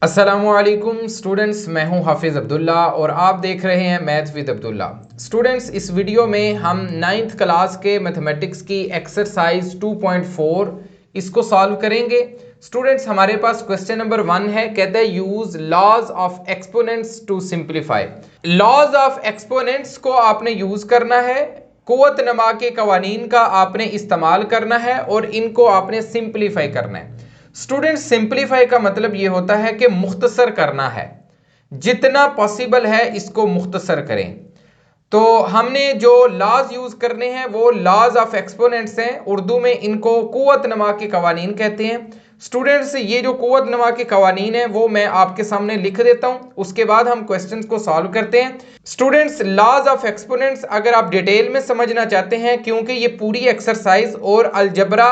अस्सलामुअलैकुम स्टूडेंट्स, मैं हूं हाफिज़ अब्दुल्ला और आप देख रहे हैं मैथ विद अब्दुल्ला। स्टूडेंट्स, इस वीडियो में हम 9th क्लास के मैथमेटिक्स की एक्सरसाइज 2.4 इसको सॉल्व करेंगे। स्टूडेंट्स, हमारे पास क्वेश्चन नंबर 1 है, कहते हैं use laws of exponents to simplify. Laws of exponents को आपने यूज करना है, कुव्वत नमा के कवानीन का आपने इस्तेमाल करना है और इनको आपने सिंप्लीफाई करना है। स्टूडेंट्स, सिंप्लीफाई का मतलब ये होता है कि मुख्तसर करना है, जितना पॉसिबल है इसको मुख्तसर करें। तो हमने जो लॉज यूज करने हैं वो लॉज ऑफ एक्सपोनेंट्स हैं, उर्दू में इनको कुव्वत नमा के कवानीन कहते हैं। स्टूडेंट्स, ये जो कुव्वत नमा के कवानीन है वो मैं आपके सामने लिख देता हूं, उसके बाद हम क्वेश्चंस को सॉल्व करते हैं। स्टूडेंट्स, लॉज ऑफ एक्सपोनेंट्स अगर आप डिटेल में समझना चाहते हैं, क्योंकि ये पूरी एक्सरसाइज और अलजबरा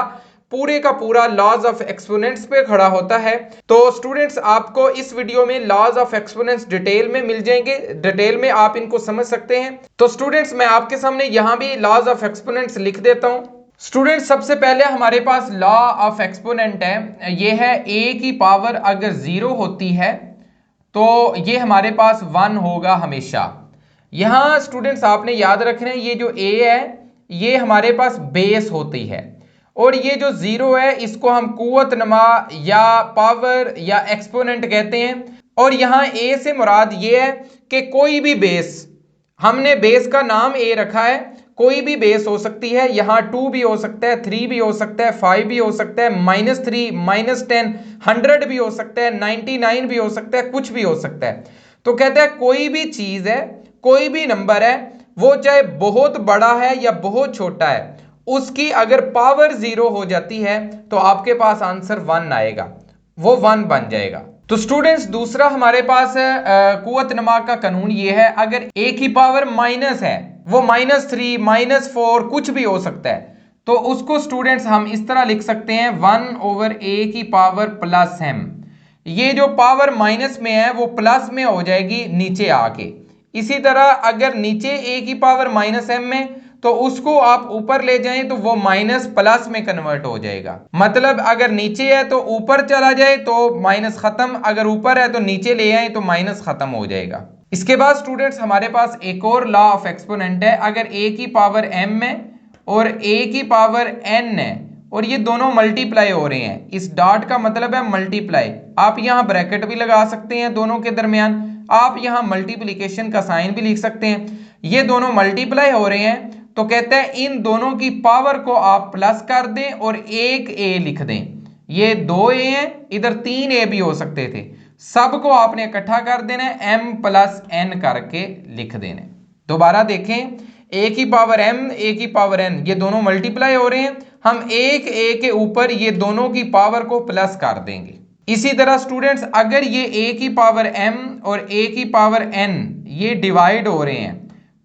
पूरे का पूरा लॉज ऑफ एक्सपोनेंट्स पे खड़ा होता है, तो स्टूडेंट्स आपको इस वीडियो में लॉज ऑफ एक्सपोनेंट्स डिटेल में मिल जाएंगे, डिटेल में आप इनको समझ सकते हैं। तो स्टूडेंट्स, मैं आपके सामने यहां भी लॉज ऑफ एक्सपोनेंट्स लिख देता हूं। स्टूडेंट्स, सबसे पहले हमारे पास लॉ ऑफ एक्सपोनेंट है, ये है ए की पावर अगर 0 होती है तो ये हमारे पास 1 होगा हमेशा। यहां स्टूडेंट्स आपने याद रखना है, ये जो ए है ये हमारे पास बेस होती है और ये जो 0 है इसको हम कुव्वत नमा या पावर या एक्सपोनेंट कहते हैं। और यहां ए से मुराद ये है कि कोई भी बेस, हमने बेस का नाम ए रखा है, कोई भी बेस हो सकती है। यहां 2 भी हो सकता है, 3 भी हो सकता है, 5 भी हो सकता है, -3, -10, 100 भी हो सकता है, 99 भी हो सकता है, कुछ भी हो सकता है। तो कहते हैं कोई भी चीज है, कोई भी नंबर है, वो चाहे बहुत बड़ा है या बहुत छोटा है, उसकी अगर पावर 0 हो जाती है तो आपके पास आंसर 1 आएगा, वो 1 बन जाएगा। तो स्टूडेंट्स, दूसरा हमारे पास कुव्वत नमा का कानून ये है, अगर ए की पावर माइनस है, वो -3, -4 कुछ भी हो सकता है, तो उसको स्टूडेंट्स हम इस तरह लिख सकते हैं 1/a की पावर प्लस m। ये जो पावर माइनस में है वो प्लस में हो जाएगी नीचे आके। इसी तरह अगर नीचे a की पावर -m में, तो उसको आप ऊपर ले जाएं तो वो माइनस प्लस में कन्वर्ट हो जाएगा। मतलब अगर नीचे है तो ऊपर चला जाए तो माइनस खत्म, अगर ऊपर है तो नीचे ले आए तो माइनस खत्म हो जाएगा। इसके बाद स्टूडेंट्स हमारे पास एक और लॉ ऑफ एक्सपोनेंट है, अगर a की पावर m है और a की पावर n है और ये दोनों मल्टीप्लाई हो रहे हैं, इस डॉट का मतलब है मल्टीप्लाई। आप यहाँ ब्रैकेट भी लगा सकते हैं दोनों के दरमियान, आप यहाँ मल्टीप्लीकेशन का साइन भी लिख सकते हैं। ये दोनों मल्टीप्लाई हो रहे हैं तो कहते हैं इन दोनों की पावर को आप प्लस कर दें और एक ए लिख दें। ये 2 ए हैं, इधर 3 ए भी हो सकते थे, सबको आपने इकट्ठा कर देना है, m + n करके लिख देना है। दोबारा देखें, a की पावर m, a की पावर n, ये दोनों मल्टीप्लाई हो रहे हैं, हम एक a के ऊपर ये दोनों की पावर को प्लस कर देंगे। इसी तरह स्टूडेंट्स, अगर ये a की पावर m और a की पावर n ये डिवाइड हो रहे हैं,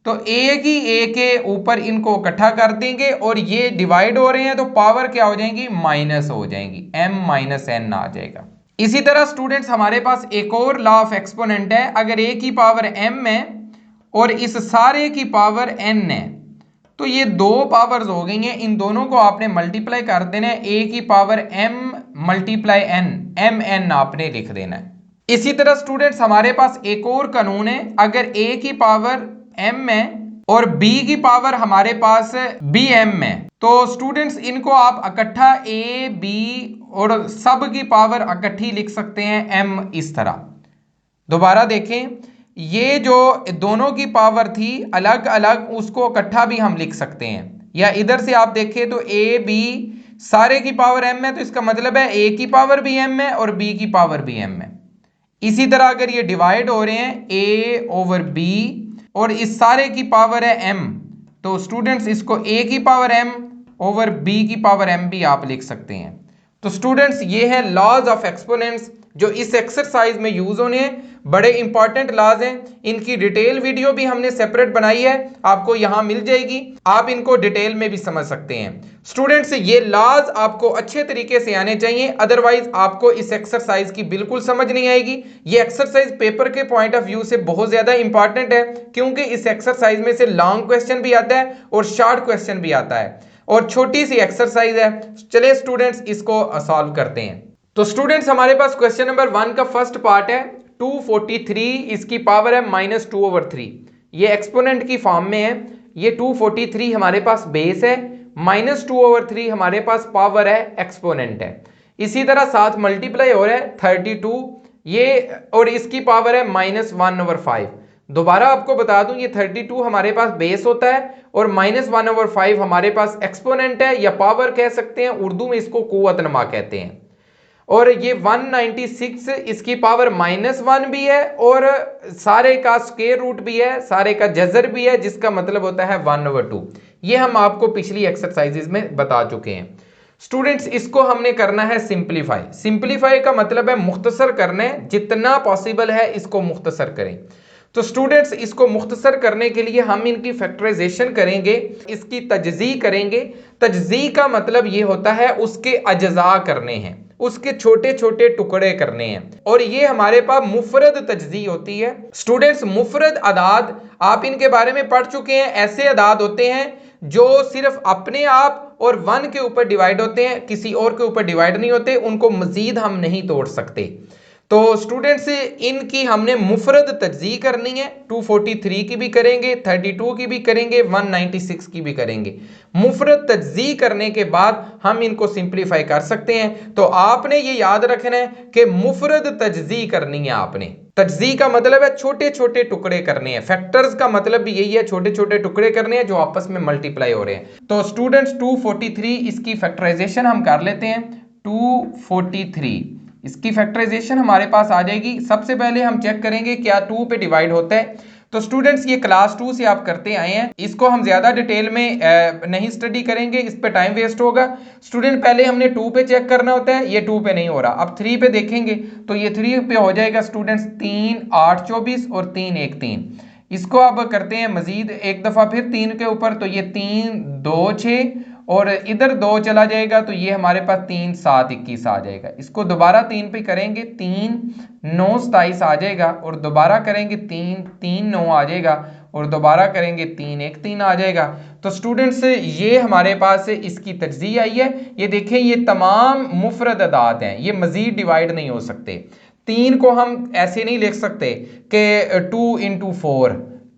तो एक ही ए के ऊपर इनको इकट्ठा कर देंगे और ये डिवाइड हो रहे हैं तो पावर क्या हो जाएंगी, माइनस हो जाएंगी, m - n आ जाएगा। इसी तरह स्टूडेंट्स हमारे पास एक और लॉ ऑफ एक्सपोनेंट है, अगर a की पावर m है और इस सारे की पावर n है, तो ये 2 पावर्स हो गई हैं, इन दोनों को आपने मल्टीप्लाई कर देना है, a की पावर m × n, mn आपने लिख देना है। इसी तरह स्टूडेंट्स हमारे पास एक और कानून है, अगर a की पावर m है और b की पावर हमारे पास bm है, तो स्टूडेंट्स इनको आप इकट्ठा a b और सब की पावर इकट्ठी लिख सकते हैं m इस तरह। दोबारा देखें, ये जो दोनों की पावर थी अलग अलग, उसको इकट्ठा भी हम लिख सकते हैं, या इधर से आप देखें तो a b सारे की पावर m है, तो इसका मतलब है a की पावर भी m है और b की पावर भी m है। इसी तरह अगर ये डिवाइड हो रहे हैं a/b और इस सारे की पावर है m, तो स्टूडेंट्स इसको a की पावर m/b की पावर m भी आप लिख सकते हैं। तो स्टूडेंट्स ये है लॉज ऑफ एक्सपोनेंट्स जो इस एक्सरसाइज में यूज होने हैं, बड़े इंपॉर्टेंट लॉज हैं। इनकी डिटेल वीडियो भी हमने सेपरेट बनाई है, आपको यहां मिल जाएगी, आप इनको डिटेल में भी समझ सकते हैं। स्टूडेंट्स ये लॉज आपको अच्छे तरीके से आने चाहिए, अदरवाइज आपको इस एक्सरसाइज की बिल्कुल समझ नहीं आएगी। ये एक्सरसाइज पेपर के पॉइंट ऑफ व्यू से बहुत ज्यादा इंपॉर्टेंट है, क्योंकि इस एक्सरसाइज में से लॉन्ग क्वेश्चन भी आता है और शॉर्ट क्वेश्चन भी आता है और छोटी सी एक्सरसाइज है। चलिए स्टूडेंट्स इसको सॉल्व करते हैं। तो स्टूडेंट्स हमारे पास क्वेश्चन नंबर 1 का फर्स्ट पार्ट है 243, इसकी पावर है -2/3। ये एक्सपोनेंट की फॉर्म में है। ये 243 हमारे पास बेस है, -2/3 हमारे पास पावर है, एक्सपोनेंट है। इसी तरह साथ मल्टीप्लाई हो रहा है 32 ये, और इसकी पावर है -1/5। दोबारा आपको बता दूं ये 32 हमारे पास बेस होता है और -1/5 हमारे पास एक्सपोनेंट है, या पावर कह सकते हैं, उर्दू में इसको कुव्वतनमा कहते हैं। और ये 196 इसकी पावर -1 भी है और सारे का स्क्वायर रूट भी है, सारे का जजर भी है, जिसका मतलब होता है 1/2। ये हम आपको पिछली एक्सरसाइजेज में बता चुके हैं। स्टूडेंट्स इसको हमने करना है सिंप्लीफाई। सिंप्लीफाई का मतलब है मुख्तसर करना है, जितना पॉसिबल है इसको मुख्तसर करें। तो स्टूडेंट्स इसको मुख्तसर करने के लिए हम इनकी फैक्टराइजेशन करेंगे, इसकी तजज़ी करेंगे। तजज़ी का मतलब ये होता है उसके अज्जा करने हैं, उसके छोटे छोटे टुकड़े करने हैं, और ये हमारे पास मुफरद तजज़ी होती है। स्टूडेंट्स मुफरद अदाद आप इनके बारे में पढ़ चुके हैं। ऐसे अदाद होते हैं जो सिर्फ अपने आप और 1 के ऊपर डिवाइड होते हैं, किसी और के ऊपर डिवाइड नहीं होते, उनको मजीद हम नहीं तोड़ सकते। तो स्टूडेंट्स इनकी हमने मुफरद तजज़ी करनी है। 243 की भी करेंगे, 32 की भी करेंगे, 196 की भी करेंगे। मुफरद तजज़ी करने के बाद हम इनको सिंप्लीफाई कर सकते हैं। तो आपने ये याद रखना है कि मुफरद तजज़ी करनी है आपने। तजज़ी का मतलब है छोटे छोटे टुकड़े करने हैं। फैक्टर्स का मतलब भी यही है, छोटे छोटे टुकड़े करने हैं जो आपस में मल्टीप्लाई हो रहे हैं। तो स्टूडेंट्स 243 इसकी फैक्टराइजेशन हम कर लेते हैं। 243 इसकी फैक्टराइजेशन हमारे पास आ जाएगी। सबसे पहले हम चेक करेंगे क्या 2 पे डिवाइड होता है। तो स्टूडेंट्स ये क्लास 2 से आप करते आए हैं, इसको हम ज्यादा डिटेल में नहीं स्टडी करेंगे, इस पे टाइम वेस्ट होगा। स्टूडेंट पहले हमने 2 पे चेक करना होता है, ये 2 पे नहीं हो रहा। अब 3 पे देखेंगे तो ये 3 पे हो जाएगा स्टूडेंट्स 3 8 24 और 3 1 3। इसको अब करते हैं मजीद एक दफा फिर 3 के ऊपर, तो ये 3 2 6 और इधर 2 चला जाएगा, तो ये हमारे पास 3 7 21 आ जाएगा। इसको दोबारा 3 पे करेंगे, 3 9 27 आ जाएगा, और दोबारा करेंगे 3 3 9 आ जाएगा, और दोबारा करेंगे 3 1 3 आ जाएगा। तो स्टूडेंट्स ये हमारे पास इसकी तजज़ी आई है। ये देखें ये तमाम मुफरद अदाद हैं, ये मजीद डिवाइड नहीं हो सकते। 3 को हम ऐसे नहीं लिख सकते कि 2 × 4,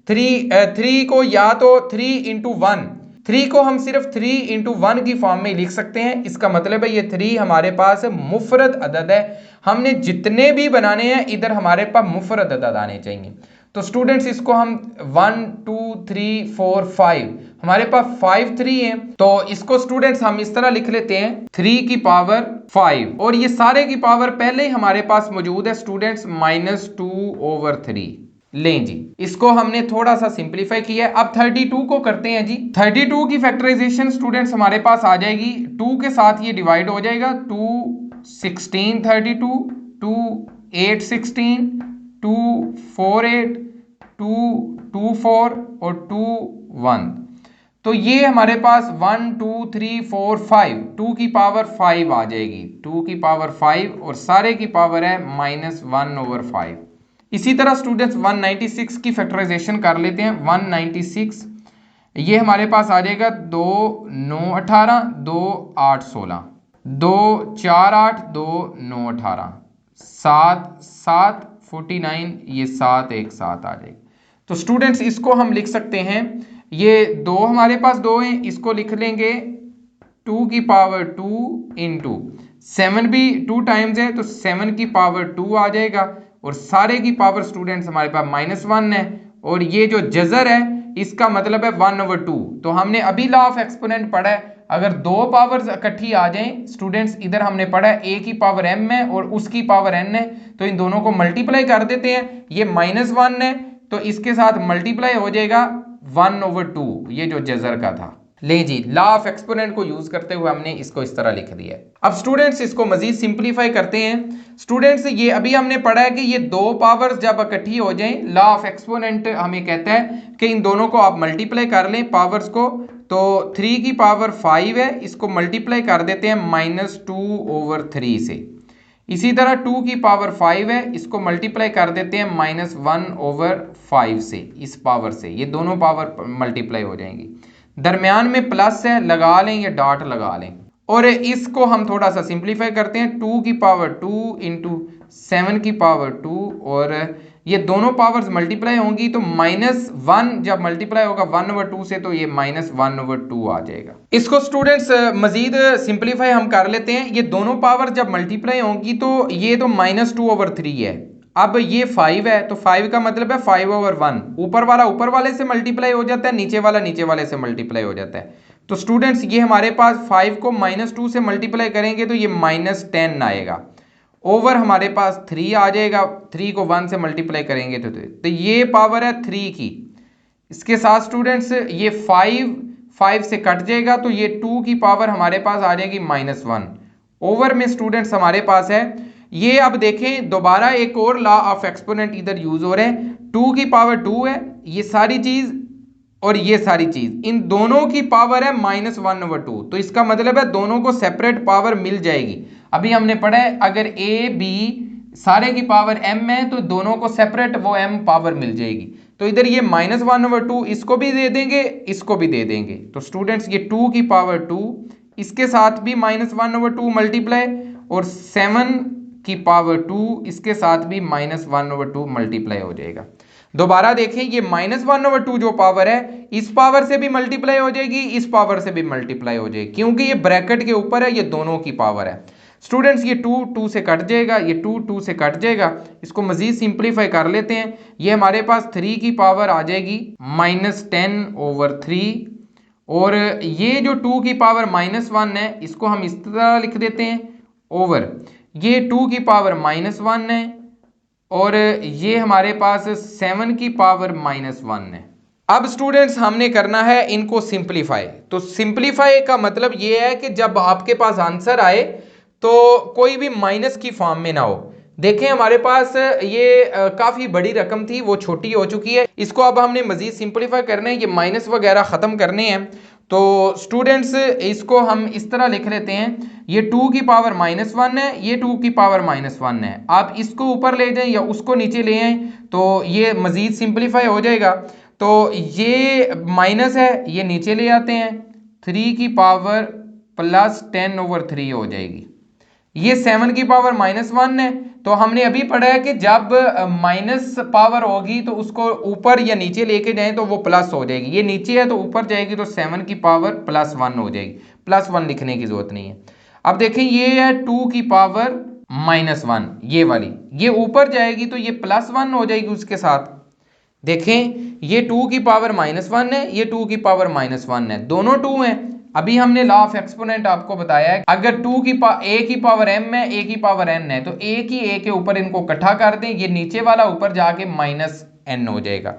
3 को या तो 3 × 1, 3 को हम सिर्फ 3 × 1 की फॉर्म में लिख सकते हैं। इसका मतलब है ये 3 हमारे पास मुफरद अदद है। हमने जितने भी बनाने हैं इधर हमारे पास मुफरद अदद आने चाहिए। तो स्टूडेंट्स इसको हम 1 2 3 4 5 हमारे पास 5 3 है, तो इसको स्टूडेंट्स हम इस तरह लिख लेते हैं 3 की पावर 5, और ये सारे की पावर पहले ही हमारे पास मौजूद है स्टूडेंट्स -2/3। लें जी, इसको हमने थोड़ा सा सिंप्लीफाई किया है। अब 32 को करते हैं जी। 32 की फैक्टराइजेशन स्टूडेंट्स हमारे पास आ जाएगी, 2 के साथ ये डिवाइड हो जाएगा। 2 16 32, 2 8 16, 2 4 8, 2 2 4 और 2 1। तो ये हमारे पास 1 2 3 4 5, 2 की पावर 5 आ जाएगी, 2 की पावर 5, और सारे की पावर है -1/5। इसी तरह स्टूडेंट्स 196 की फैक्टराइजेशन कर लेते हैं। 196 ये हमारे पास आ जाएगा 2 9 18, 2 8 16, 2 4 8, 2 9 18, 7 7 49, ये 7 1 7 आ जाएगा। तो स्टूडेंट्स इसको हम लिख सकते हैं, ये 2 हमारे पास 2 हैं, इसको लिख लेंगे 2 की पावर 2 × 7 भी 2 टाइम्स है, तो 7 की पावर 2 आ जाएगा, और सारे की पावर स्टूडेंट्स हमारे पास -1 है, और ये जो जजर है इसका मतलब है 1/2। तो हमने अभी लॉ ऑफ एक्सपोनेंट पढ़ा है, अगर दो पावर्स इकट्ठी आ जाएं स्टूडेंट्स, इधर हमने पढ़ा है a की पावर m है और उसकी पावर n है, तो इन दोनों को मल्टीप्लाई कर देते हैं। ये -1 है तो इसके साथ मल्टीप्लाई हो जाएगा 1/2, ये जो जजर का था। ले जी, लॉ ऑफ एक्सपोनेंट को यूज करते हुए हमने इसको इस तरह लिख दिया है। अब स्टूडेंट्स इसको मजीद सिंप्लीफाई करते हैं। स्टूडेंट्स ये अभी हमने पढ़ा है कि ये दो पावर्स जब इकट्ठी हो जाएं, लॉ ऑफ एक्सपोनेंट हमें कहता है कि इन दोनों को आप मल्टीप्लाई कर लें पावर्स को। तो 3 की पावर 5 है, इसको मल्टीप्लाई कर देते हैं -2/3 से। इसी तरह 2 की पावर 5 है, इसको मल्टीप्लाई कर देते हैं -1/5 से, इस पावर से। ये दोनों पावर मल्टीप्लाई हो जाएंगी। दरमियान में प्लस है, लगा लें या डॉट लगा लें। और इसको हम थोड़ा सा सिंप्लीफाई करते हैं, 2 की पावर 2 इंटू 7 की पावर 2, और ये दोनों पावर्स मल्टीप्लाई होंगी तो -1 जब मल्टीप्लाई होगा 1/2 से तो ये -1/2 आ जाएगा। इसको स्टूडेंट्स मजीद सिंप्लीफाई हम कर लेते हैं। ये दोनों पावर जब मल्टीप्लाई होंगी तो ये तो -2/3 है। अब ये 5 है तो 5 का मतलब है 5/1। ऊपर वाला ऊपर वाले से मल्टीप्लाई हो जाता है, नीचे वाला नीचे वाले से मल्टीप्लाई हो जाता है। तो स्टूडेंट्स ये हमारे पास 5 को -2 से मल्टीप्लाई करेंगे तो ये -10 आएगा। ओवर हमारे पास 3 आ जाएगा, 3 को 1 से मल्टीप्लाई करेंगे तो ये पावर है 3 की। इसके साथ स्टूडेंट्स ये 5 से कट जाएगा तो ये 2 की पावर हमारे पास आ जाएगी -1। ओवर में स्टूडेंट्स हमारे पास है ये। अब देखें दोबारा एक और लॉ ऑफ एक्सपोनेंट इधर यूज हो रहा है। 2 की पावर 2 है ये सारी चीज, और ये सारी चीज, इन दोनों की पावर है -1/2। तो इसका मतलब है दोनों को सेपरेट पावर मिल जाएगी। अभी हमने पढ़ा है अगर ए बी सारे की पावर m है तो दोनों को सेपरेट वो m पावर मिल जाएगी। तो इधर ये -1/2 इसको भी दे देंगे, इसको भी दे देंगे। तो स्टूडेंट्स ये 2 की पावर 2 इसके साथ भी -1/2 मल्टीप्लाई, और 7 की पावर 2 इसके साथ भी -1/2 मल्टीप्लाई हो जाएगा। दोबारा देखें ये -1/2 जो पावर है इस पावर से भी मल्टीप्लाई हो जाएगी, इस पावर से भी मल्टीप्लाई हो जाएगी, क्योंकि ये ब्रैकेट के ऊपर है, ये दोनों की पावर है। स्टूडेंट्स ये 2 से कट जाएगा, ये 2 से कट जाएगा। इसको मजीद सिंप्लीफाई कर लेते हैं। ये हमारे पास 3 की पावर आ जाएगी -10/3, और ये जो 2 की पावर -1 है इसको हम इस तरह लिख देते हैं, ओवर ये 2 की पावर -1 है, और ये हमारे पास 7 की पावर -1 है। अब स्टूडेंट्स हमने करना है इनको सिंप्लीफाई। तो सिंप्लीफाई का मतलब ये है कि जब आपके पास आंसर आए तो कोई भी माइनस की फॉर्म में ना हो। देखें हमारे पास ये काफ़ी बड़ी रकम थी, वो छोटी हो चुकी है। इसको अब हमने मजीद सिंप्लीफाई करना है, ये माइनस वगैरह ख़त्म करने हैं। तो स्टूडेंट्स इसको हम इस तरह लिख लेते हैं, ये 2 की पावर -1 है, ये 2 की पावर -1 है। आप इसको ऊपर ले जाएं या उसको नीचे ले आएं तो ये मजीद सिंप्लीफाई हो जाएगा। तो ये माइनस है ये नीचे ले आते हैं, 3 की पावर +10/3 हो जाएगी। ये 7 की पावर -1 है। तो हमने अभी पढ़ा है कि जब माइनस पावर होगी तो उसको ऊपर या नीचे लेके जाएं तो वो प्लस हो जाएगी। ये नीचे है तो ऊपर जाएगी तो 7 की पावर +1 हो जाएगी। +1 लिखने की जरूरत नहीं है। अब देखें ये है 2 की पावर -1, ये वाली, ये ऊपर जाएगी तो ये +1 हो जाएगी उसके साथ। देखें ये 2 की पावर -1 है, ये 2 की पावर -1 है, दोनों 2 हैं। अभी हमने लॉ ऑफ एक्सपोनेंट आपको बताया है, अगर a की पावर m है, a की पावर n है, तो a की a के ऊपर इनको इकट्ठा कर दें, ये नीचे वाला ऊपर जाके -n हो जाएगा।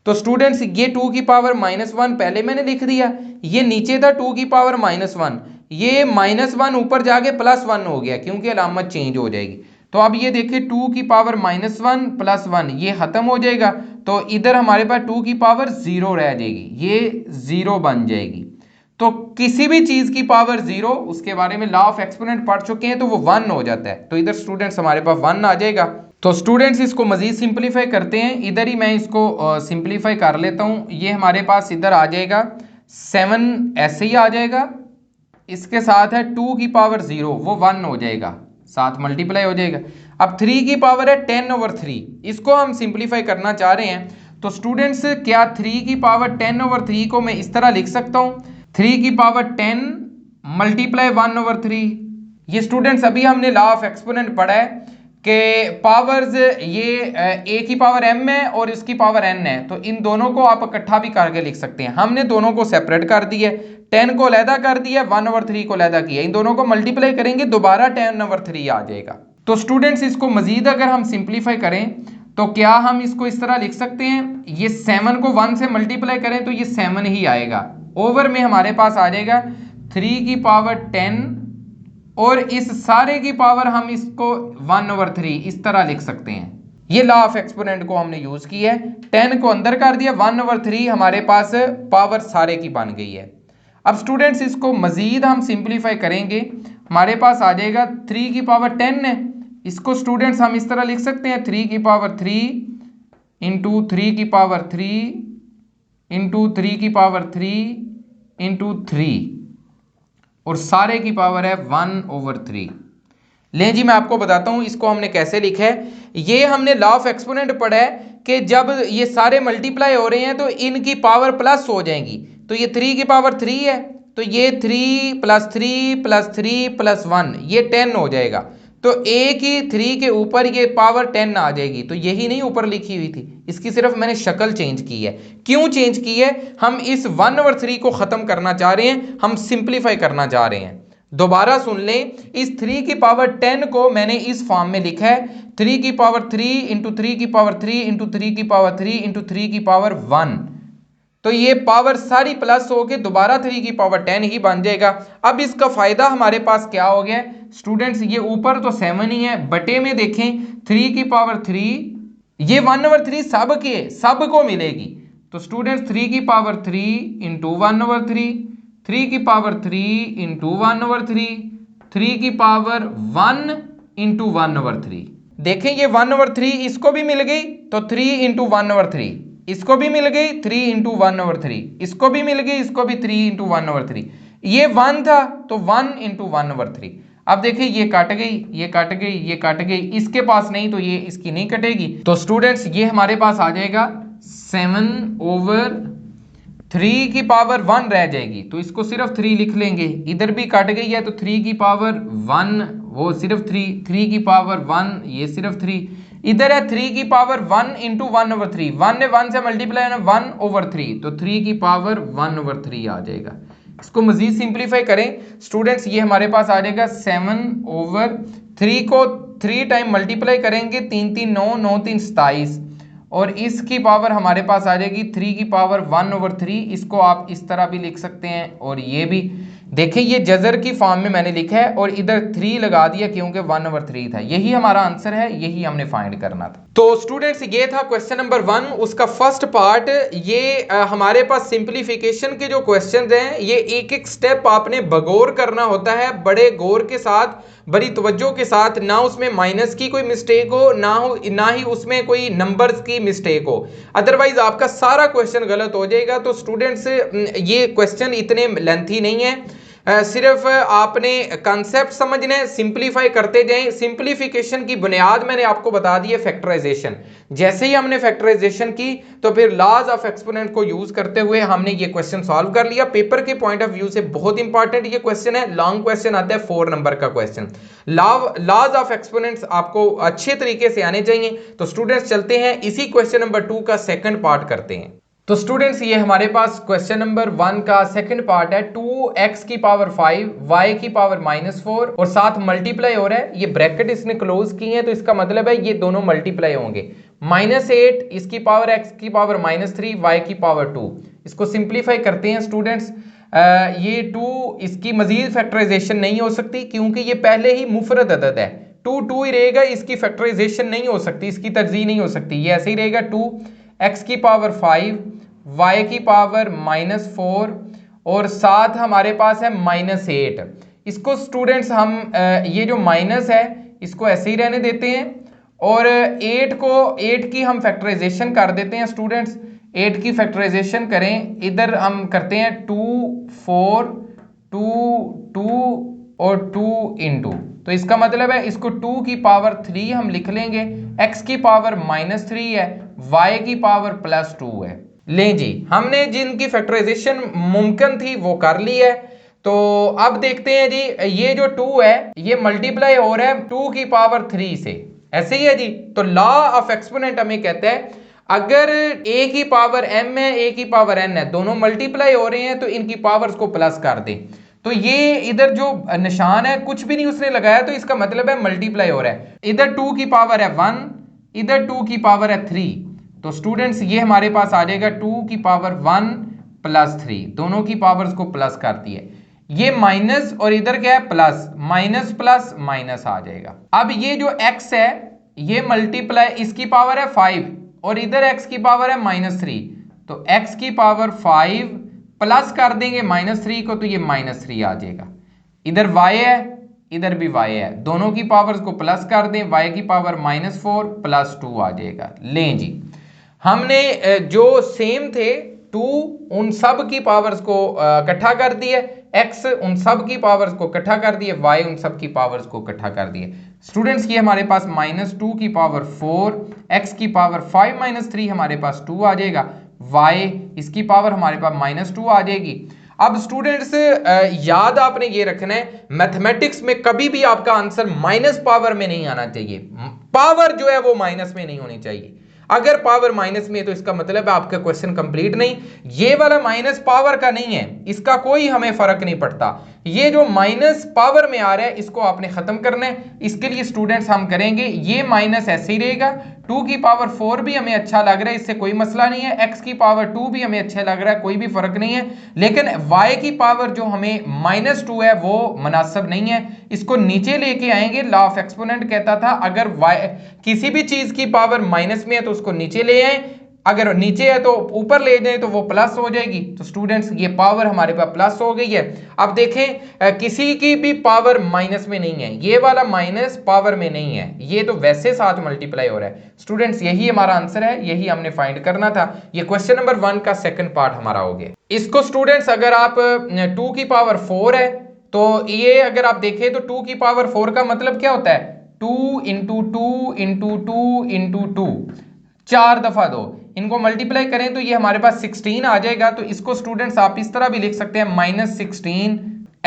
तो स्टूडेंट्स ये 2 की पावर -1 पहले मैंने लिख दिया, ये नीचे था 2 की पावर -1, ये -1 ऊपर जाके +1 हो गया क्योंकि अलामत चेंज हो जाएगी। तो अब ये देखिए 2 की पावर -1 +1 ये खत्म हो जाएगा, तो इधर हमारे पास 2 की पावर 0 रह जाएगी, ये 0 बन जाएगी। तो किसी भी चीज की पावर 0, उसके बारे में लॉ ऑफ एक्सपोनेंट पढ़ चुके हैं, तो वो 1 हो जाता है। तो इधर स्टूडेंट्स हमारे पास 1 आ जाएगा। तो स्टूडेंट्स इसको मजीद सिंप्लीफाई करते हैं, इधर ही मैं इसको सिंप्लीफाई कर लेता हूं। ये हमारे पास इधर आ जाएगा 7 ऐसे ही आ जाएगा, इसके साथ है 2 की पावर 0 वो 1 हो जाएगा, साथ मल्टीप्लाई हो जाएगा। अब 3 की पावर है 10/3, इसको हम सिंप्लीफाई करना चाह रहे हैं। तो स्टूडेंट्स क्या 3 की पावर 10/3 को मैं इस तरह लिख सकता हूं, 3 की पावर 10 मल्टीप्लाई 1/3। ये स्टूडेंट्स अभी हमने लॉ ऑफ एक्सपोनेंट पढ़ा है कि पावर्स ये a की पावर m है और इसकी पावर n है, तो इन दोनों को आप इकट्ठा भी करके लिख सकते हैं। हमने दोनों को सेपरेट कर दिया, 10 को अलहदा कर दिया, 1/3 को अलहदा किया, इन दोनों को मल्टीप्लाई करेंगे दोबारा 10/3 आ जाएगा। तो स्टूडेंट्स इसको मजीद अगर हम सिंप्लीफाई करें तो क्या हम इसको इस तरह लिख सकते हैं, ये 7 को 1 से मल्टीप्लाई करें तो ये 7 ही आएगा। ओवर में हमारे पास आ जाएगा 3 की पावर 10, और इस सारे की पावर हम इसको 1/3 इस तरह लिख सकते हैं। ये लॉ ऑफ एक्सपोनेंट को हमने यूज किया है, 10 को अंदर कर दिया, 1/3 हमारे पास पावर सारे की बन गई है। अब स्टूडेंट्स इसको मजीद हम सिंप्लीफाई करेंगे, हमारे पास आ जाएगा 3 की पावर 10 है, इसको स्टूडेंट्स हम इस तरह लिख सकते हैं 3 की पावर 3 इंटू 3 की पावर 3 इंटू 3 की पावर 3 इंटू 3, और सारे की पावर है 1/3। लें जी मैं आपको बताता हूं इसको हमने कैसे लिखा है। ये हमने लॉ ऑफ एक्सपोनेंट पढ़ा है कि जब ये सारे मल्टीप्लाई हो रहे हैं तो इनकी पावर प्लस हो जाएंगी। तो ये 3 की पावर 3 है, तो ये 3 + 3 + 3 + 1 ये 10 हो जाएगा। तो एक ही 3 के ऊपर ये पावर 10 आ जाएगी। तो यही नहीं ऊपर लिखी हुई थी, इसकी सिर्फ मैंने शक्ल चेंज की है। क्यों चेंज की है? हम इस 1/3 को खत्म करना चाह रहे हैं, हम सिंप्लीफाई करना चाह रहे हैं। दोबारा सुन लें, इस 3 की पावर 10 को मैंने इस फॉर्म में लिखा है 3 की पावर 3 इंटू 3 की पावर 3 इंटू 3 की पावर 3 इंटू 3 की पावर 1। तो ये पावर सारी प्लस होके दोबारा 3 की पावर 10 ही बन जाएगा। अब इसका फायदा हमारे पास क्या हो गया स्टूडेंट्स, ये ऊपर तो 7 ही है, बटे में देखें 3 की पावर 3, ये 1/3 सब के सब को मिलेगी। तो स्टूडेंट्स 3 की पावर 3 इंटू 1/3, 3 की पावर 3 इंटू 1/3, 3 की पावर 1 इंटू 1/3। देखें ये 1/3 इसको भी मिल गई, तो 3 इंटू 1/3 इसको भी मिल गई, 3 इंटू 1/3 इसको भी मिल गई, इसको भी 3 इंटू 1/3। ये 1 था तो 1 इंटू 1/3। अब देखिए ये कट गई, ये कट गई, ये कट गई, इसके पास नहीं तो ये इसकी नहीं कटेगी। तो स्टूडेंट्स ये हमारे पास आ जाएगा 7/3 की पावर 1 रह जाएगी, तो इसको सिर्फ 3 लिख लेंगे। इधर भी कट गई है तो 3 की पावर 1 वो सिर्फ 3 की पावर 1 ये सिर्फ 3। इधर है 3 की पावर 1 इंटू 1/3, 1 ने 1 से मल्टीप्लाई है 1/3, तो 3 की पावर 1/3 आ जाएगा। इसको मजीद सिंप्लीफाई करें स्टूडेंट्स, ये हमारे पास आ जाएगा 7/3 को 3 टाइम मल्टीप्लाई करेंगे, 3 3 9 9 3 27, और इसकी पावर हमारे पास आ जाएगी 3 की पावर 1/3। इसको आप इस तरह भी लिख सकते हैं, और ये भी देखिए ये जजर की फॉर्म में मैंने लिखा है और इधर 3 लगा दिया क्योंकि 1/3 था। यही हमारा आंसर है, यही हमने फाइंड करना था। तो स्टूडेंट्स ये था क्वेश्चन नंबर 1, उसका फर्स्ट पार्ट। ये हमारे पास सिंप्लीफिकेशन के जो क्वेश्चन हैं ये एक एक स्टेप आपने बगौर करना होता है, बड़े गौर के साथ, बड़ी तवज्जो के साथ, ना उसमें माइनस की कोई मिस्टेक हो, ना ही उसमें कोई नंबर्स की मिस्टेक हो, अदरवाइज आपका सारा क्वेश्चन गलत हो जाएगा। तो स्टूडेंट्स ये क्वेश्चन इतने लेंथी नहीं है, सिर्फ आपने कंसेप्ट समझना है, सिंप्लीफाई करते जाएं। सिंप्लीफिकेशन की बुनियाद मैंने आपको बता दी है फैक्टराइजेशन। जैसे ही हमने फैक्टराइजेशन की तो फिर लॉज ऑफ एक्सपोनेंट को यूज करते हुए हमने ये क्वेश्चन सॉल्व कर लिया। पेपर के पॉइंट ऑफ व्यू से बहुत इंपॉर्टेंट ये क्वेश्चन है, लॉन्ग क्वेश्चन आता है 4 नंबर का क्वेश्चन। लॉज ऑफ एक्सपोनेंट्स आपको अच्छे तरीके से आने चाहिए। तो स्टूडेंट्स चलते हैं इसी क्वेश्चन नंबर 2 का सेकंड पार्ट करते हैं। तो स्टूडेंट्स ये हमारे पास क्वेश्चन नंबर 1 का सेकंड पार्ट है। 2x की पावर 5 y की पावर -4 और साथ मल्टीप्लाई हो रहा है। ये ब्रैकेट इसने क्लोज की है तो इसका मतलब है ये दोनों मल्टीप्लाई होंगे। -8 इसकी पावर x की पावर -3 y की पावर 2। इसको सिंप्लीफाई करते हैं स्टूडेंट्स। ये 2 इसकी मजीद फैक्टराइजेशन नहीं हो सकती क्योंकि ये पहले ही मुफरद अदद है। 2 2 ही रहेगा, इसकी फैक्टराइजेशन नहीं हो सकती, इसकी तरजीह नहीं हो सकती, ये ऐसे ही रहेगा। 2x की पावर 5 y की पावर -4 और साथ हमारे पास है -8। इसको स्टूडेंट्स हम ये जो माइनस है इसको ऐसे ही रहने देते हैं और 8 की हम फैक्टराइजेशन कर देते हैं स्टूडेंट्स। 8 की फैक्टराइजेशन करें, इधर हम करते हैं 2 4 2 2 और 2 इंटू, तो इसका मतलब है इसको 2 की पावर 3 हम लिख लेंगे, x की पावर -3 है, y की पावर +2 है। लें जी हमने जिनकी फैक्टराइजेशन मुमकिन थी वो कर ली है। तो अब देखते हैं जी, ये जो 2 है ये मल्टीप्लाई हो रहा है 2 की पावर 3 से, ऐसे ही है जी। तो लॉ ऑफ एक्सपोनेंट हमें कहता है अगर a की पावर m है, a की पावर n है, दोनों मल्टीप्लाई हो रहे हैं तो इनकी पावर्स को प्लस कर दें। तो ये इधर जो निशान है कुछ भी नहीं उसने लगाया तो इसका मतलब है मल्टीप्लाई हो रहा है। इधर 2 की पावर है 1, इधर 2 की पावर है 3। तो स्टूडेंट्स ये हमारे पास आ जाएगा 2 की पावर 1 + 3, दोनों की पावर्स को प्लस कर दिए। ये माइनस और इधर क्या है प्लस, माइनस प्लस माइनस आ जाएगा। अब ये जो x है ये मल्टीप्लाई, इसकी पावर है 5 और इधर x की पावर है -3, तो x की पावर 5 प्लस कर देंगे -3 को तो ये -3 आ जाएगा। इधर y है इधर भी y है, दोनों की पावर्स को प्लस कर दें, y की पावर -4 + 2 आ जाएगा। लें जी हमने जो सेम थे 2 उन सब की पावर्स को इकट्ठा कर दिया, x उन सब की पावर्स को इकट्ठा कर दिए, y उन सब की पावर्स को इकट्ठा कर दिए। स्टूडेंट्स ये हमारे पास -2 की पावर 4, x की पावर 5 - 3 हमारे पास 2 आ जाएगा, y इसकी पावर हमारे पास -2 आ जाएगी। अब स्टूडेंट्स याद आपने ये रखना है, मैथमेटिक्स में कभी भी आपका आंसर माइनस पावर में नहीं आना चाहिए, पावर जो है वो माइनस में नहीं होनी चाहिए। अगर पावर माइनस में है तो इसका मतलब है आपका क्वेश्चन कंप्लीट नहीं। ये वाला माइनस पावर का नहीं है, इसका कोई हमें फर्क नहीं पड़ता। ये जो माइनस पावर में आ रहा है इसको आपने खत्म करना है। इसके लिए स्टूडेंट्स हम करेंगे, ये माइनस ऐसे ही रहेगा, 2 की पावर 4 भी हमें अच्छा लग रहा है, इससे कोई मसला नहीं है, x की पावर 2 भी हमें अच्छा लग रहा है, कोई भी फर्क नहीं है। लेकिन y की पावर जो हमें -2 है वो मुनासिब नहीं है, इसको नीचे लेके आएंगे। लॉ ऑफ एक्सपोनेंट कहता था अगर y किसी भी चीज की पावर माइनस में है तो उसको नीचे ले आए, अगर नीचे है तो ऊपर ले जाए तो वो प्लस हो जाएगी। तो स्टूडेंट्स ये पावर हमारे पास प्लस हो गई है। अब देखें किसी की भी पावर माइनस में नहीं है, ये वाला माइनस पावर में नहीं है, ये तो वैसे साथ मल्टीप्लाई हो रहा है। स्टूडेंट्स यही हमारा आंसर है, यही हमने फाइंड करना था। ये क्वेश्चन नंबर 1 का सेकंड पार्ट हमारा हो गया। इसको स्टूडेंट्स अगर आप 2 की पावर 4 है तो ये अगर आप देखें तो 2 की पावर 4 का मतलब क्या होता है, 2 इंटू 2 इंटू 2 इंटू 2, 4 दफा दो, इनको मल्टीप्लाई करें तो ये हमारे पास 16 आ जाएगा। तो इसको स्टूडेंट्स आप इस तरह भी लिख सकते हैं, -16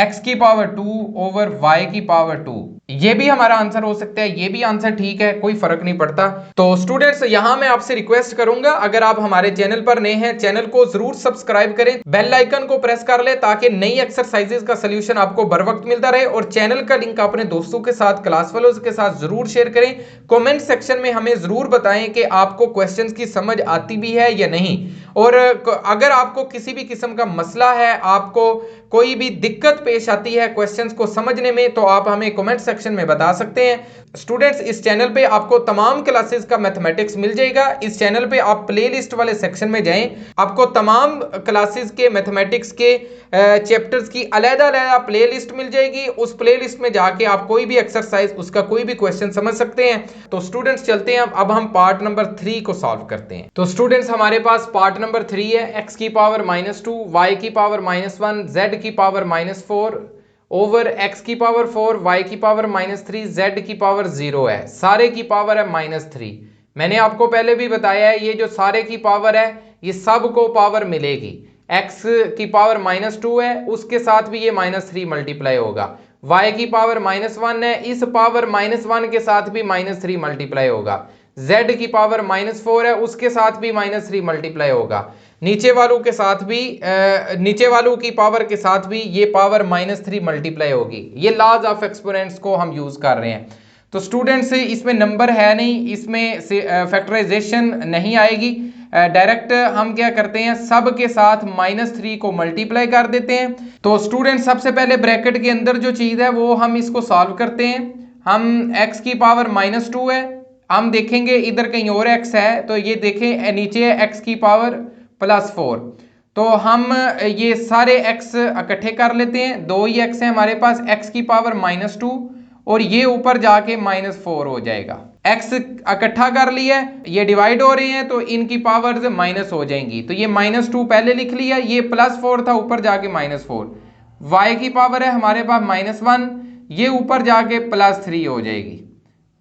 x की पावर 2 ओवर y की पावर 2। ये भी हमारा आंसर हो सकता है, ये भी आंसर ठीक है, कोई फर्क नहीं पड़ता। तो स्टूडेंट्स यहां मैं आपसे रिक्वेस्ट करूंगा, अगर आप हमारे चैनल पर नए हैं, चैनल को जरूर सब्सक्राइब करें, बेल आइकन को प्रेस कर ले ताकि नई एक्सरसाइजेस का सोल्यूशन आपको बर वक्त मिलता रहे। और चैनल का लिंक अपने दोस्तों के साथ, क्लास फेलोज के साथ जरूर शेयर करें। कमेंट सेक्शन में हमें जरूर बताएं कि आपको क्वेश्चंस की समझ आती भी है या नहीं। और अगर आपको किसी भी किस्म का मसला है, आपको कोई भी दिक्कत पेश आती है क्वेश्चंस को समझने में, तो आप हमें कमेंट सेक्शन में बता सकते हैं। स्टूडेंट्स इस चैनल पे आपको तमाम क्लासेस का मैथमेटिक्स मिल जाएगा। इस चैनल पे आप प्लेलिस्ट वाले सेक्शन में जाएं, आपको तमाम क्लासेस के मैथमेटिक्स के चैप्टर्स की अलग-अलग प्लेलिस्ट मिल जाएगी। उस प्लेलिस्ट में जाके आप कोई भी एक्सरसाइज, उसका कोई भी क्वेश्चन समझ सकते हैं। तो स्टूडेंट्स चलते हैं, अब हम पार्ट नंबर 3 को सॉल्व करते हैं। तो स्टूडेंट्स हमारे पास पार्ट नंबर 3 है, x की पावर -2, y की पावर -1, z की पावर -4 ओवर x की पावर 4, y की पावर -3, z की पावर 0 है, सारे की पावर है -3। मैंने आपको पहले भी बताया है, ये जो सारे की पावर है ये सब को पावर मिलेगी। x की पावर -2 है, उसके साथ भी ये -3 मल्टीप्लाई होगा। y की पावर -1 है, इस पावर -1 के साथ भी -3 मल्टीप्लाई होगा। z की पावर -4 है, उसके साथ भी -3 मल्टीप्लाई होगा। नीचे वालों के साथ भी नीचे वालों की पावर के साथ भी ये पावर -3 मल्टीप्लाई होगी। ये लॉज ऑफ एक्सपोनेंट्स को हम यूज कर रहे हैं। तो स्टूडेंट्स इसमें नंबर है नहीं, इसमें फैक्टराइजेशन नहीं आएगी, डायरेक्ट हम क्या करते हैं, सब के साथ -3 को मल्टीप्लाई कर देते हैं। तो स्टूडेंट सबसे पहले ब्रैकेट के अंदर जो चीज है वो हम इसको सॉल्व करते हैं। हम x की पावर -2 है, हम देखेंगे इधर कहीं और x है, तो ये देखें नीचे है x की पावर +4। तो हम ये सारे x इकट्ठे कर लेते हैं, 2 ही x है हमारे पास, x की पावर -2 और ये ऊपर जाके -4 हो जाएगा। x इकट्ठा कर लिया, ये डिवाइड हो रहे हैं तो इनकी पावर्स माइनस हो जाएंगी। तो ये -2 पहले लिख लिया, ये +4 था, ऊपर जाके -4। y की पावर है हमारे पास -1, ये ऊपर जाके +3 हो जाएगी।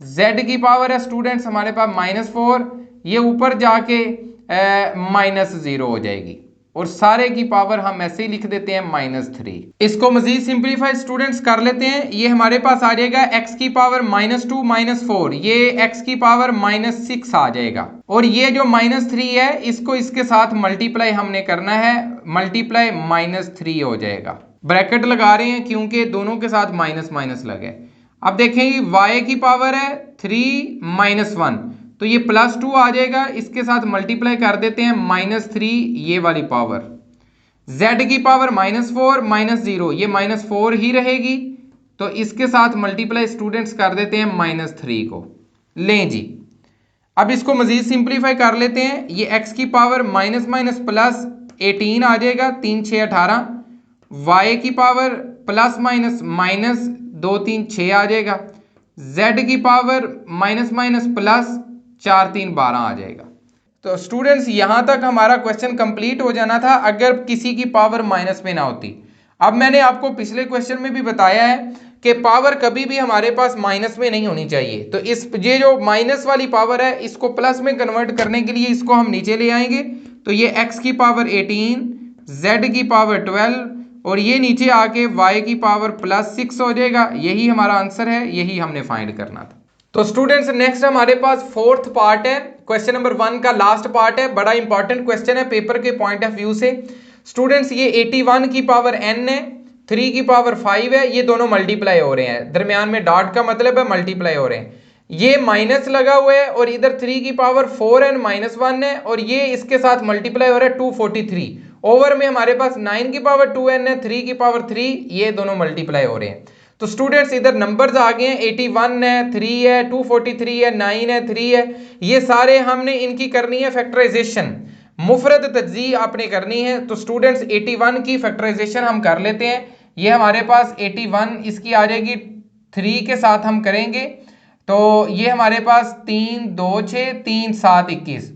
z की पावर है स्टूडेंट्स हमारे पास -4, ये ऊपर जाके -0 हो जाएगी। और सारे की पावर हम ऐसे ही लिख देते हैं -3। इसको मजीद सिंपलीफाई स्टूडेंट्स कर लेते हैं, ये हमारे पास आ जाएगा x की पावर -2 -4, ये x की पावर -6 आ जाएगा। और ये जो -3 है इसको इसके साथ मल्टीप्लाई हमने करना है, मल्टीप्लाई -3 हो जाएगा। ब्रैकेट लगा रहे हैं क्योंकि दोनों के साथ माइनस माइनस लगे। अब देखेंगे y की पावर है 3 -1, तो ये +2 आ जाएगा, इसके साथ मल्टीप्लाई कर देते हैं -3 ये वाली पावर। z की पावर -4 -0, ये -4 ही रहेगी, तो इसके साथ मल्टीप्लाई स्टूडेंट्स कर देते हैं -3 को। लें जी, अब इसको मजीद सिंप्लीफाई कर लेते हैं, ये x की पावर -+18 आ जाएगा, 3 6 18, y की पावर +-2 3 6 आ जाएगा, z की पावर ++4 3 12 आ जाएगा। तो स्टूडेंट्स यहां तक हमारा क्वेश्चन कंप्लीट हो जाना था अगर किसी की पावर माइनस में ना होती। अब मैंने आपको पिछले क्वेश्चन में भी बताया है कि पावर कभी भी हमारे पास माइनस में नहीं होनी चाहिए, तो ये जो माइनस वाली पावर है इसको प्लस में कन्वर्ट करने के लिए इसको हम नीचे ले आएंगे, तो ये x की पावर 18, z की पावर 12 और ये नीचे आके y की पावर +6 हो जाएगा। यही हमारा आंसर है, यही हमने फाइंड करना था। तो स्टूडेंट्स नेक्स्ट हमारे पास फोर्थ पार्ट है, क्वेश्चन नंबर 1 का लास्ट पार्ट है, बड़ा इंपॉर्टेंट क्वेश्चन है पेपर के पॉइंट ऑफ व्यू से। स्टूडेंट्स ये 81 की पावर n है, 3 की पावर 5 है, ये दोनों मल्टीप्लाई हो रहे हैं, दरमियान में डॉट का मतलब है मल्टीप्लाई हो रहे हैं। ये माइनस लगा हुआ है और इधर 3 की पावर 4n -1 है और ये इसके साथ मल्टीप्लाई हो रहा है 243। ओवर में हमारे पास 9 की पावर 2n है, 3 की पावर 3, ये दोनों मल्टीप्लाई हो रहे हैं। तो स्टूडेंट्स इधर नंबर्स आ गए हैं, 81 है, 3 है, 243 है, 9 है, 3 है, ये सारे हमने इनकी करनी है फैक्टराइजेशन, मुफरद तज्जी आपने करनी है। तो स्टूडेंट्स 81 की फैक्टराइजेशन हम कर लेते हैं। ये हमारे पास 81 इसकी आ जाएगी 3 के साथ हम करेंगे, तो ये हमारे पास 3 2 6 3 7 21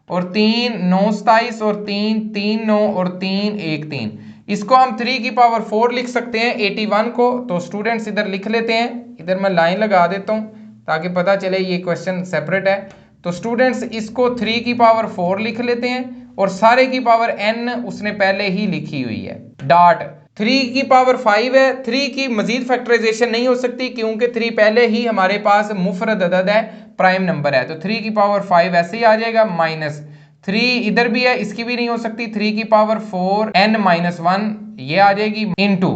और 3 9 27 और 3 3 9 और 3 1 3, इसको हम 3 की पावर 4 लिख सकते हैं 81 को। तो स्टूडेंट्स इधर लिख लेते हैं, इधर मैं लाइन लगा देता हूं ताकि पता चले ये क्वेश्चन सेपरेट है। तो स्टूडेंट्स इसको 3 की पावर 4 लिख लेते हैं और सारे की पावर n उसने पहले ही लिखी हुई है, डॉट 3 की पावर 5 है, 3 की मजीद फैक्टराइजेशन नहीं हो सकती क्योंकि 3 पहले ही हमारे पास मुफरद अदद है, प्राइम नंबर है, तो 3 की पावर 5 ऐसे ही आ जाएगा, -3 इधर भी है, इसकी भी नहीं हो सकती, 3 की पावर 4 n -1 ये आ जाएगी, इंटू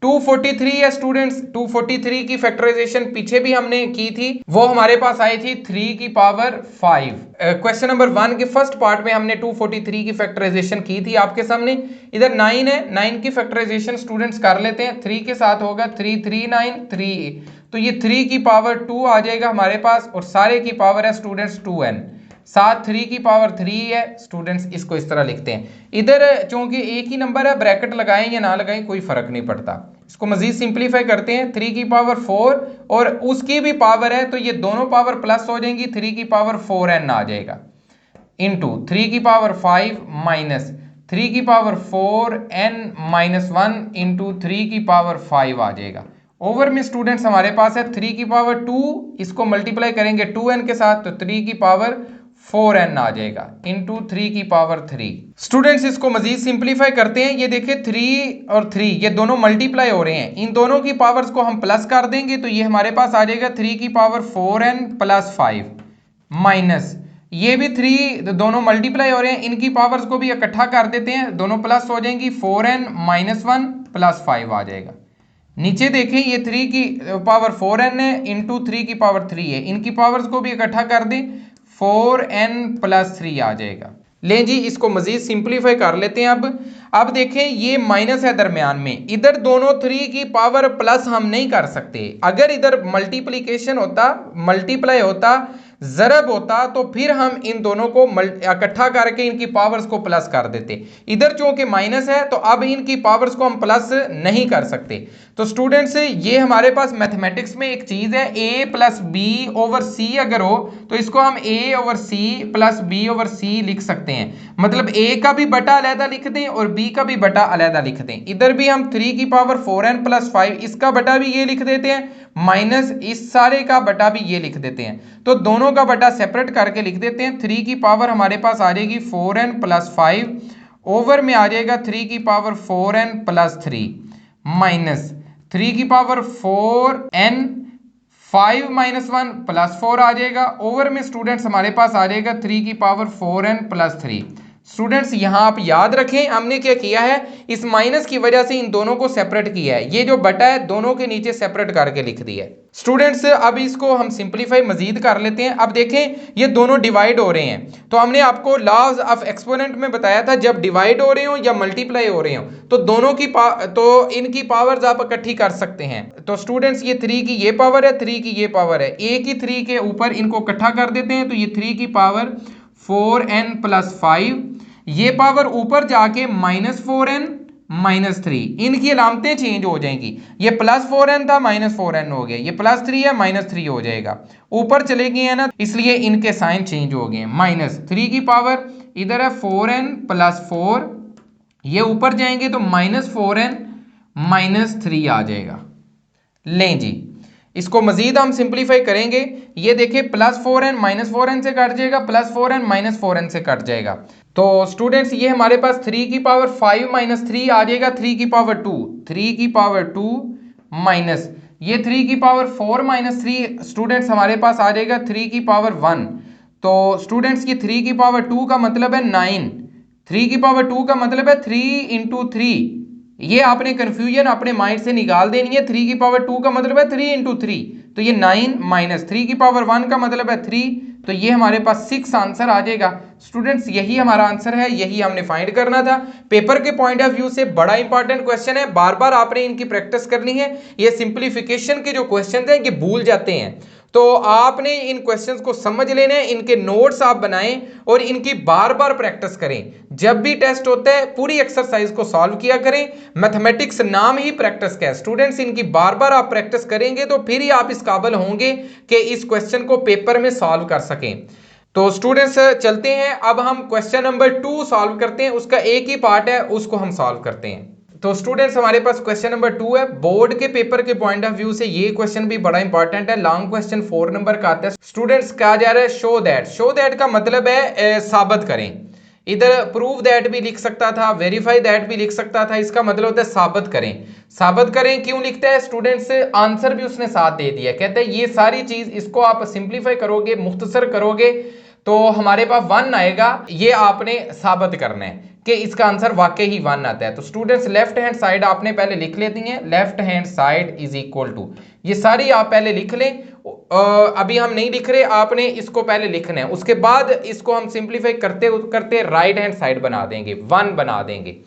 243 है स्टूडेंट्स, 243 की फैक्टराइजेशन पीछे भी हमने की थी, वो हमारे पास आई थी 3 की पावर 5। क्वेश्चन नंबर 1 के फर्स्ट पार्ट में हमने 243 की फैक्टराइजेशन की थी आपके सामने। इधर 9 है, 9 की फैक्टराइजेशन स्टूडेंट्स कर लेते हैं, 3 के साथ होगा 3 3 9 3, तो ये 3 की पावर 2 आ जाएगा हमारे पास और सारे की पावर है स्टूडेंट्स 2n, साथ 3 की पावर 3 है स्टूडेंट्स, इसको इस तरह लिखते हैं। इधर चूंकि एक ही नंबर है, ब्रैकेट लगाएं या ना लगाएं कोई फर्क नहीं पड़ता, इसको मजीद सिंप्लीफाई करते हैं, 3 की पावर 4 और उसकी भी पावर है तो ये दोनों पावर प्लस हो जाएंगी, 3 की पावर 4n आ जाएगा, इंटू 3 की पावर 5 माइनस 3 की पावर 4n -1 इंटू 3 की पावर 5 आ जाएगा। ओवर में स्टूडेंट्स हमारे पास है 3 की पावर 2, इसको मल्टीप्लाई करेंगे 2n के साथ तो 3 की पावर 4n आ जाएगा, इंटू 3 की पावर 3। स्टूडेंट्स इसको मजीद सिंप्लीफाई करते हैं, ये देखिए 3 और 3 ये दोनों मल्टीप्लाई हो रहे हैं, इन दोनों की पावर्स को हम प्लस कर देंगे तो ये हमारे पास आ जाएगा 3 की पावर 4n +5 माइनस ये भी 3 दोनों मल्टीप्लाई हो रहे हैं, इनकी पावर्स को भी इकट्ठा कर देते हैं, दोनों प्लस हो जाएंगी, 4n -1 +5 आ जाएगा। नीचे देखें ये 3 की पावर 4n है इंटू 3 की पावर 3 है, इनकी पावर्स को भी इकट्ठा कर दें, 4n +3 आ जाएगा। ले जी इसको मजीद सिंप्लीफाई कर लेते हैं। अब देखें ये माइनस है दरमियान में, इधर दोनों 3 की पावर प्लस हम नहीं कर सकते, अगर इधर मल्टीप्लीकेशन होता, मल्टीप्लाई होता, ज़रब होता तो फिर हम इन दोनों को इकट्ठा करके इनकी पावर्स को प्लस कर देते। इधर चूंकि माइनस है तो अब इनकी पावर्स को हम प्लस नहीं कर सकते। तो स्टूडेंट्स ये हमारे पास मैथमेटिक्स में एक चीज़ है, a + b/c अगर हो तो इसको हम a/c + b/c लिख सकते हैं, मतलब a का भी बटा अलहदा लिख दें और b का भी बटा अलहदा लिख दें। इधर भी हम 3 की पावर 4n +5 इसका बटा भी ये लिख देते हैं, माइनस इस सारे का बटा भी ये लिख देते हैं, तो दोनों का बटा सेपरेट करके लिख देते हैं। 3 की पावर हमारे पास आ जाएगी 4n +5, ओवर में आ जाएगा 3 की पावर 4n +3 माइनस 3 की पावर 4n 5 -1 +4 आ जाएगा। ओवर में स्टूडेंट्स हमारे पास आ जाएगा 3 की पावर 4n +3। स्टूडेंट्स यहां आप याद रखें हमने क्या किया है, इस माइनस की वजह से इन दोनों को सेपरेट किया है, ये जो बटा है दोनों के नीचे सेपरेट करके लिख दिया है। स्टूडेंट्स अब इसको हम सिंप्लीफाई मजीद कर लेते हैं। अब देखें ये दोनों डिवाइड हो रहे हैं, तो हमने आपको लॉज ऑफ एक्सपोनेंट में बताया था जब डिवाइड हो रहे हो या मल्टीप्लाई हो रहे हो तो दोनों की तो इनकी पावर्स आप इकट्ठी कर सकते हैं। तो स्टूडेंट्स ये 3 की ये पावर है, 3 की ये पावर है, एक ही 3 के ऊपर इनको इकट्ठा कर देते हैं तो ये 3 की पावर 4n +5, ये पावर ऊपर जाके -4n -3, इनकी अलामतें चेंज हो जाएंगी, ये +4n था -4n हो गया, ये +3 है -3 हो जाएगा, ऊपर चले गए हैं ना इसलिए इनके साइन चेंज हो गए हैं। -3 की पावर इधर है 4n +4, ये ऊपर जाएंगे तो -4n -3 आ जाएगा। लें जी, इसको मजीद हम सिंप्लीफाई करेंगे। ये देखिए +4n -4n से कट जाएगा, +4n -4n से कट जाएगा। तो स्टूडेंट्स ये हमारे पास 3 की पावर 5 - 3 आ जाएगा 3 की पावर 2, 3 की पावर 2 माइनस ये 3 की पावर 4 - 3 स्टूडेंट्स हमारे पास आ जाएगा 3 की पावर 1। तो स्टूडेंट्स ये 3 की पावर 2 का मतलब है 9, 3 की पावर 2 का मतलब है 3 इंटू 3। ये आपने कंफ्यूजन अपने माइंड से निकाल देनी है। 3 की पावर 2 का मतलब है 3 इंटू 3, तो ये 9 माइनस 3 की पावर 1 का मतलब है 3, तो ये हमारे पास 6 आंसर आ जाएगा। स्टूडेंट्स यही हमारा आंसर है, यही हमने फाइंड करना था। पेपर के पॉइंट ऑफ व्यू से बड़ा इंपॉर्टेंट क्वेश्चन है, बार बार आपने इनकी प्रैक्टिस करनी है। ये सिंप्लीफिकेशन के जो क्वेश्चन हैं ये भूल जाते हैं, तो आपने इन क्वेश्चंस को समझ लेना है, इनके नोट्स आप बनाएं और इनकी बार बार प्रैक्टिस करें। जब भी टेस्ट होता है पूरी एक्सरसाइज को सॉल्व किया करें। मैथमेटिक्स नाम ही प्रैक्टिस का है स्टूडेंट्स, इनकी बार बार आप प्रैक्टिस करेंगे तो फिर ही आप इस काबिल होंगे कि इस क्वेश्चन को पेपर में सॉल्व कर सकें। तो स्टूडेंट्स चलते हैं, अब हम क्वेश्चन नंबर 2 सॉल्व करते हैं। उसका एक ही पार्ट है, उसको हम सॉल्व करते हैं। तो स्टूडेंट्स हमारे पास क्वेश्चन नंबर 2 है। बोर्ड के पेपर के पॉइंट ऑफ व्यू से ये क्वेश्चन भी बड़ा इंपॉर्टेंट है। लॉन्ग क्वेश्चन 4 नंबर का आता है। स्टूडेंट्स कहा जा रहा है शो दैट। शो दैट का मतलब है साबित करें। इधर प्रूव दैट भी लिख सकता था, वेरीफाई दैट भी लिख सकता था। इसका मतलब होता है साबित करें। साबित करें क्यों लिखता है स्टूडेंट्स, आंसर भी उसने साथ दे दिया। कहते हैं ये सारी चीज इसको आप सिंप्लीफाई करोगे, मुख्तसर करोगे तो हमारे पास 1 आएगा। ये आपने साबित करना है कि इसका आंसर वाकई ही 1 आता है। तो स्टूडेंट्स लेफ्ट हैंड साइड आपने पहले लिख लेती हैं, left hand side is equal to, ये सारी आप पहले लिख लें। अभी हम नहीं लिख रहे, आपने इसको पहले लिखना है, उसके बाद इसको हम सिंप्लीफाई करते करते राइट हैंड साइड बना देंगे, 1 बना देंगे।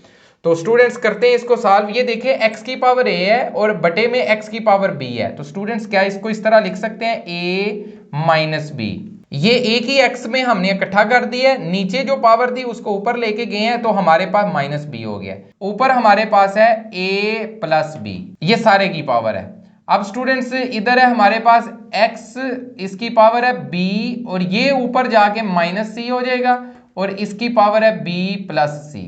तो स्टूडेंट्स करते हैं इसको सॉल्व। ये देखिए x की पावर a है और बटे में x की पावर b है। तो स्टूडेंट्स क्या इसको इस तरह लिख सकते हैं, a माइनस b। ये एक ही x में हमने इकट्ठा कर दिया है, नीचे जो पावर थी उसको ऊपर लेके गए हैं तो हमारे पास माइनस बी हो गया। ऊपर हमारे पास है a प्लस बी, ये सारे की पावर है। अब स्टूडेंट्स इधर है हमारे पास x, इसकी पावर है b और ये ऊपर जाके माइनस सी हो जाएगा और इसकी पावर है b प्लस सी।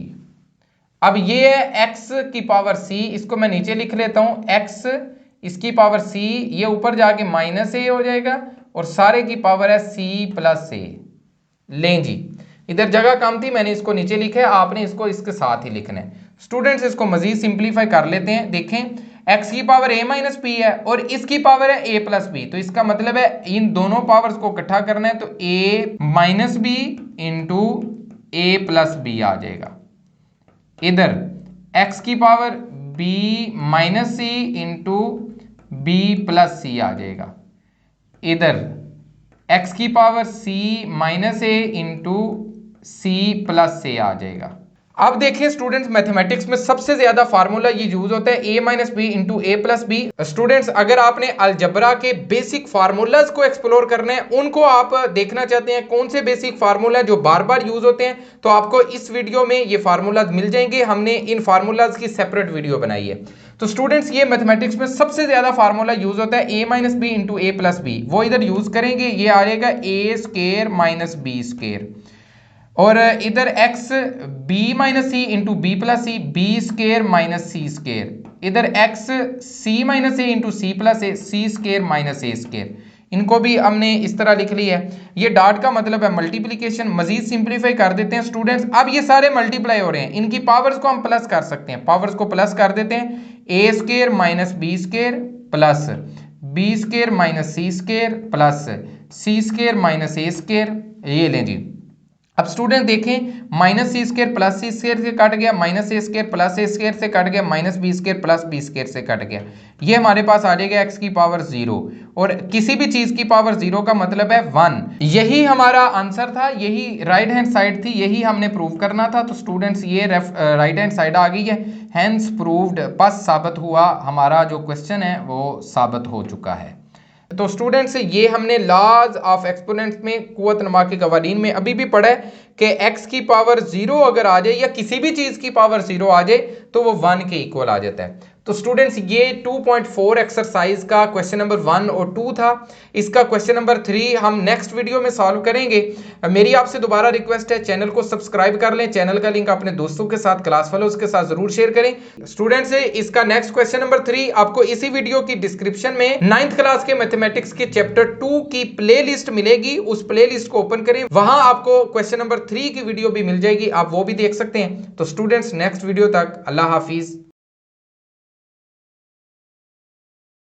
अब ये है x की पावर c, इसको मैं नीचे लिख लेता हूं, x इसकी पावर c, ये ऊपर जाके माइनस a हो जाएगा और सारे की पावर है c प्लस a। लें जी, इधर जगह कम थी मैंने इसको नीचे लिखा है, आपने इसको इसके साथ ही लिखना है। स्टूडेंट्स इसको मजीद सिंप्लीफाई कर लेते हैं। देखें x की पावर a माइनस पी है और इसकी पावर है a प्लस बी, तो इसका मतलब है इन दोनों पावर्स को इकट्ठा करना है, तो a minus B into a plus B आ जाएगा। इधर x की power b minus C into b plus C आ जाएगा। इधर x की power c minus A into C plus से आ जाएगा। अब देखिए स्टूडेंट्स मैथमेटिक्स में सबसे ज्यादा फार्मूला ये यूज होता है a minus B into A plus B. Students अगर आपने अलजबरा के बेसिक फार्मूलाज को एक्सप्लोर करना है, उनको आप देखना चाहते हैं कौन से बेसिक फार्मूला जो बार बार यूज होते हैं, तो आपको इस वीडियो में ये फार्मूलाज मिल जाएंगे। हमने इन फार्मूलाज की सेपरेट वीडियो बनाई है। तो स्टूडेंट्स ये मैथमेटिक्स में सबसे ज्यादा फार्मूला यूज होता है a minus B into A plus B, वो इधर यूज करेंगे। ये आ जाएगा A square minus B square और इधर x b minus C into B plus C, B square minus C square. इधर x c minus A into C plus A, C square minus A square. इनको भी हमने इस तरह लिख लिया है। ये डॉट का मतलब है मल्टीप्लिकेशन। मजीद सिंप्लीफाई कर देते हैं स्टूडेंट्स। अब ये सारे मल्टीप्लाई हो रहे हैं, इनकी पावर्स को हम प्लस कर सकते हैं, पावर्स को प्लस कर देते हैं। A square minus B square plus B square minus C square plus C square minus A square. ये लें जी। अब स्टूडेंट देखें minus C square plus C square से कट गया, minus A square plus A square से cut गया, minus B square plus B square से कट गया। ये हमारे पास आ जाएगा x की पावर 0 और किसी भी चीज की पावर 0 का मतलब है 1। यही हमारा आंसर था, यही राइट हैंड साइड थी, यही हमने प्रूव करना था। तो स्टूडेंट्स ये राइट हैंड साइड आ गई है, हैंस प्रूव्ड, बस साबित हुआ, हमारा जो क्वेश्चन है वो साबित हो चुका है। तो स्टूडेंट्स ये हमने लॉज ऑफ एक्सपोनेंट्स में कुव्वत नमा के कवानीन में अभी भी पढ़ा है कि x की पावर 0 अगर आ जाए या किसी भी चीज की पावर 0 आ जाए तो वो 1 के इक्वल आ जाता है। तो स्टूडेंट्स ये 2.4 एक्सरसाइज का क्वेश्चन नंबर 1 और 2 था। इसका क्वेश्चन नंबर 3 हम नेक्स्ट वीडियो में सॉल्व करेंगे। मेरी आपसे दोबारा रिक्वेस्ट है, चैनल को सब्सक्राइब कर लें, चैनल का लिंक अपने दोस्तों के साथ, क्लास फेलोज के साथ जरूर शेयर करें। स्टूडेंट्स इसका नेक्स्ट क्वेश्चन नंबर 3 आपको इसी वीडियो की डिस्क्रिप्शन में 9th क्लास के मैथमेटिक्स के चैप्टर 2 की प्लेलिस्ट मिलेगी। उस प्लेलिस्ट को ओपन करें, वहां आपको क्वेश्चन नंबर 3 की वीडियो भी मिल जाएगी, आप वो भी देख सकते हैं। तो स्टूडेंट्स नेक्स्ट वीडियो तक अल्लाह हाफिज।